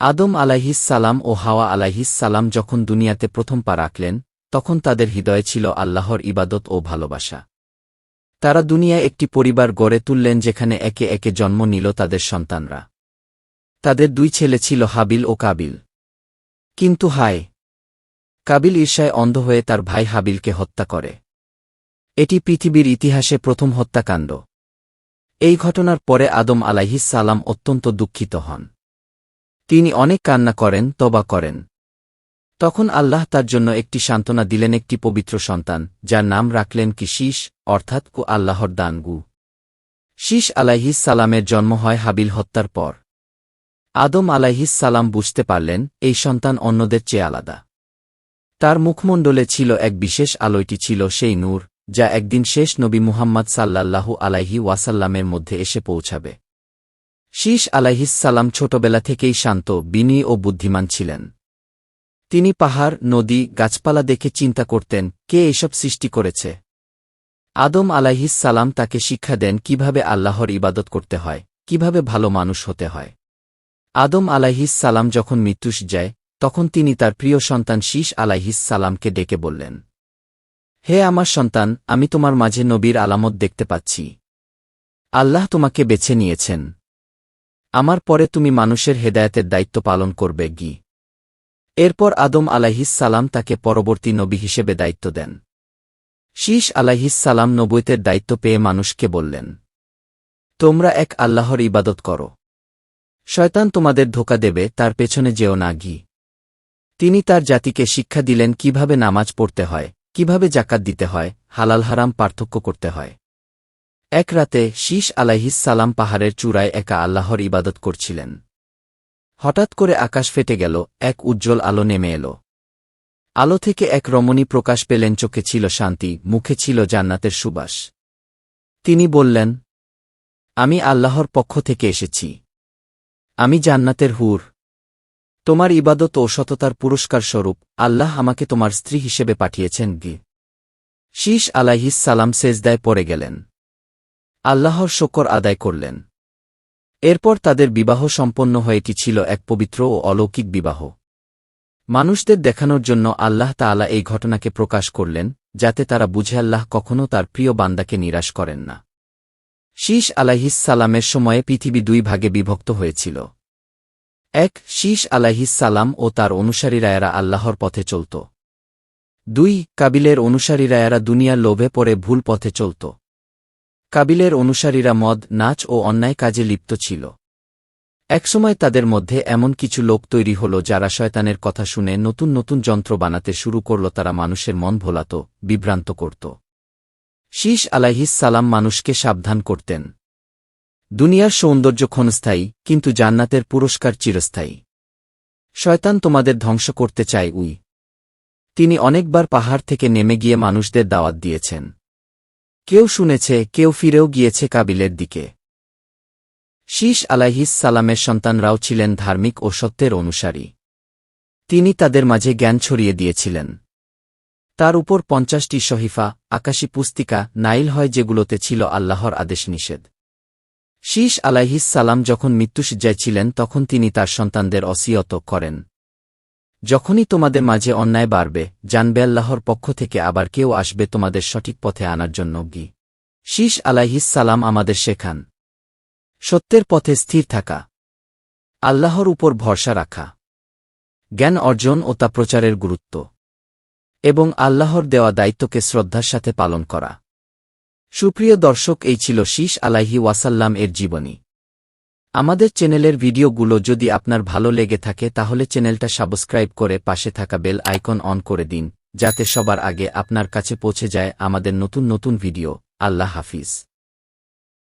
আদম আলাইহিসসালাম ও হাওয়া আলাইহিসসালাম যখন দুনিয়াতে প্রথম পা রাখলেন তখন তাদের হৃদয়ে ছিল আল্লাহর ইবাদত ও ভালোবাসা। তারা দুনিয়ায় একটি পরিবার গড়ে তুললেন যেখানে একে একে জন্ম নিল তাদের সন্তানরা। তাদের দুই ছেলে ছিল হাবিল ও কাবিল। কিন্তু হায়, কাবিল ঈর্ষায় অন্ধ হয়ে তার ভাই হাবিলকে হত্যা করে। এটি পৃথিবীর ইতিহাসে প্রথম হত্যাকাণ্ড। এই ঘটনার পরে আদম আলাইহিসসালাম অত্যন্ত দুঃখিত হন। তিনি অনেক কান্না করেন, তওবা করেন। তখন আল্লাহ তার জন্য একটি সান্ত্বনা দিলেন, একটি পবিত্র সন্তান, যার নাম রাখলেন কি শীষ, অর্থাৎ আল্লাহর দান গু। শীষ আলাইহিসসালামের জন্ম হয় হাবিল হত্যার পর। আদম আলাইহিসসালাম বুঝতে পারলেন এই সন্তান অন্যদের চেয়ে আলাদা। তার মুখমণ্ডলে ছিল এক বিশেষ আলোটি ছিল সেই নূর, যা একদিন শেষ নবী মুহাম্মদ সাল্লাল্লাহু আলাইহি ওয়াসাল্লামের মধ্যে এসে পৌঁছাবে। শীষ আলাইহিসসালাম ছোটবেলা থেকেই শান্ত, বিনয়ী ও বুদ্ধিমান ছিলেন। তিনি পাহাড়, নদী, গাছপালা দেখে চিন্তা করতেন, কে এসব সৃষ্টি করেছে। আদম আলাইহিসসালাম তাকে শিক্ষা দেন কিভাবে আল্লাহর ইবাদত করতে হয়, কিভাবে ভালো মানুষ হতে হয়। আদম আলাইহিসসালাম যখন মৃত্যু যায় তখন তিনি তার প্রিয় সন্তান শীষ আলাইহিসসালামকে ডেকে বললেন, হে আমার সন্তান, আমি তোমার মাঝে নবীর আলামত দেখতে পাচ্ছি। আল্লাহ তোমাকে বেছে নিয়েছেন। আমার পরে তুমি মানুষের হেদায়েতের দায়িত্ব পালন করবে গি। এরপর আদম আলাইহিসসালাম তাকে পরবর্তী নবী হিসেবে দায়িত্ব দেন। শীষ আলাইহিসসালাম নবুয়তের দায়িত্ব পেয়ে মানুষকে বললেন, তোমরা এক আল্লাহর ইবাদত করো। শয়তান তোমাদের ধোঁকা দেবে, তার পেছনে যেও না গি। তিনি তার জাতিকে শিক্ষা দিলেন কিভাবে নামাজ পড়তে হয়, কিভাবে যাকাত দিতে হয়, হালাল হারাম পার্থক্য করতে হয়। এক রাতে শীষ আলাইহিসসালাম পাহাড়ের চূড়ায় একা আল্লাহর ইবাদত করছিলেন। হঠাৎ করে আকাশ ফেটে গেল, এক উজ্জ্বল আলো নেমে এলো। আলো থেকে এক রমণী প্রকাশ পেলেন, চোখে ছিল শান্তি, মুখে ছিল জান্নাতের সুবাস। তিনি বললেন, আমি আল্লাহর পক্ষ থেকে এসেছি। আমি জান্নাতের হুর। তোমার ইবাদত ও সততার পুরস্কার স্বরূপ আল্লাহ আমাকে তোমার স্ত্রী হিসেবে পাঠিয়েছেন গি। শীষ আলাইহিসসালাম সেজদায় পড়ে গেলেন। আল্লাহর শুকর আদায় করলেন। এরপর তাদের বিবাহ সম্পন্ন হয়েটি ছিল এক পবিত্র ও অলৌকিক বিবাহ। মানুষদের দেখানোর জন্য আল্লাহ তাআলা এই ঘটনাকে প্রকাশ করলেন, যাতে তারা বুঝে আল্লাহ কখনও তার প্রিয় বান্দাকে নিরাশ করেন না। শীষ আলাইহিসসালামের সময়ে পৃথিবী দুই ভাগে বিভক্ত হয়েছিল। এক, শীষ আলাইহিসসালাম ও তার অনুসারীরায়েরা আল্লাহর পথে চলত। দুই, কাবিলের অনুসারীরায়েরা দুনিয়ার লোভে পড়ে ভুল পথে চলত। কাবিলের অনুসারীরা মদ, নাচ ও অন্যায় কাজে লিপ্ত ছিল। একসময় তাদের মধ্যে এমন কিছু লোক তৈরি হল যারা শয়তানের কথা শুনে নতুন নতুন যন্ত্র বানাতে শুরু করল। তারা মানুষের মন ভোলাত, বিভ্রান্ত করত। শীষ আলাইহিসসালাম মানুষকে সাবধান করতেন, দুনিয়ার সৌন্দর্য ক্ষণস্থায়ী, কিন্তু জান্নাতের পুরস্কার চিরস্থায়ী। শয়তান তোমাদের ধ্বংস করতে চায়। তিনি অনেকবার পাহাড় থেকে নেমে গিয়ে মানুষদের দাওয়াত দিয়েছেন। কেউ শুনেছে, কেউ ফিরেও গিয়েছে কাবিলের দিকে। শীষ আলাইহিসসালামের সন্তানরাও ছিলেন ধার্মিক ও সত্যের অনুসারী। তিনি তাদের মাঝে জ্ঞান ছড়িয়ে দিয়েছিলেন। তার উপর ৫০টি সহিফা, আকাশী পুস্তিকা নাইল হয়, যেগুলোতে ছিল আল্লাহর আদেশ নিষেধ। শীষ আলাইহিসসালাম যখন মৃত্যুশয্যায় ছিলেন তখন তিনি তার সন্তানদের অসিয়ত করেন, যখনই তোমাদের মাঝে অন্যায় বাড়বে, জানবে আল্লাহর পক্ষ থেকে আবার কেউ আসবে তোমাদের সঠিক পথে আনার জন্য গি। শীষ আলাইহিসসালাম আমাদের শেখান সত্যের পথে স্থির থাকা, আল্লাহর উপর ভরসা রাখা, জ্ঞান অর্জন ও তা প্রচারের গুরুত্ব, এবং আল্লাহর দেওয়া দায়িত্বকে শ্রদ্ধার সাথে পালন করা। সুপ্রিয় দর্শক, এই ছিল শীষ আলাইহি ওয়াসাল্লাম এর জীবনী। আমাদের চ্যানেলের ভিডিওগুলো যদি আপনার ভালো লেগে থাকে তাহলে চ্যানেলটা সাবস্ক্রাইব করে পাশে থাকা বেল আইকন অন করে দিন, যাতে সবার আগে আপনার কাছে পৌঁছে যায় আমাদের নতুন নতুন ভিডিও। আল্লাহ হাফিজ।